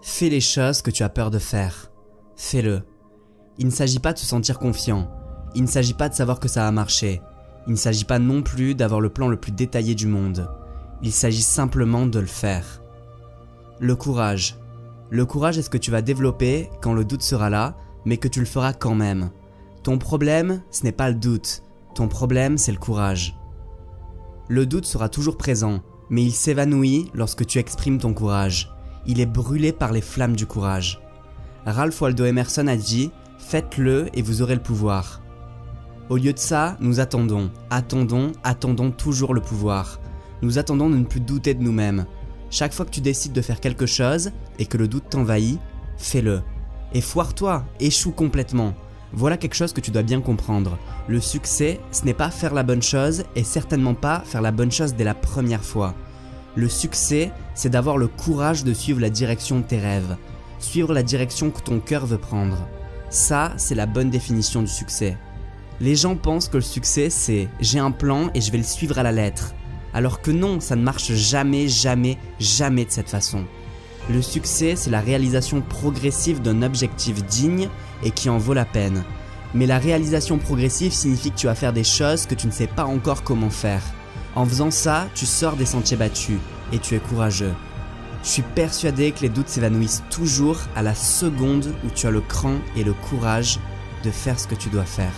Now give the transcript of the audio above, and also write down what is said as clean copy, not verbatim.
Fais les choses que tu as peur de faire. Fais-le. Il ne s'agit pas de se sentir confiant. Il ne s'agit pas de savoir que ça va marcher. Il ne s'agit pas non plus d'avoir le plan le plus détaillé du monde. Il s'agit simplement de le faire. Le courage. Le courage est ce que tu vas développer quand le doute sera là, mais que tu le feras quand même. Ton problème, ce n'est pas le doute. Ton problème, c'est le courage. Le doute sera toujours présent, mais il s'évanouit lorsque tu exprimes ton courage. Il est brûlé par les flammes du courage. Ralph Waldo Emerson a dit « Faites-le et vous aurez le pouvoir ». Au lieu de ça, nous attendons toujours le pouvoir. Nous attendons de ne plus douter de nous-mêmes. Chaque fois que tu décides de faire quelque chose et que le doute t'envahit, fais-le. Et foire-toi, échoue complètement. Voilà quelque chose que tu dois bien comprendre. Le succès, ce n'est pas faire la bonne chose et certainement pas faire la bonne chose dès la première fois. Le succès, c'est d'avoir le courage de suivre la direction de tes rêves. Suivre la direction que ton cœur veut prendre. Ça, c'est la bonne définition du succès. Les gens pensent que le succès, c'est « j'ai un plan et je vais le suivre à la lettre ». Alors que non, ça ne marche jamais de cette façon. Le succès, c'est la réalisation progressive d'un objectif digne et qui en vaut la peine. Mais la réalisation progressive signifie que tu vas faire des choses que tu ne sais pas encore comment faire. En faisant ça, tu sors des sentiers battus et tu es courageux. Je suis persuadé que les doutes s'évanouissent toujours à la seconde où tu as le cran et le courage de faire ce que tu dois faire.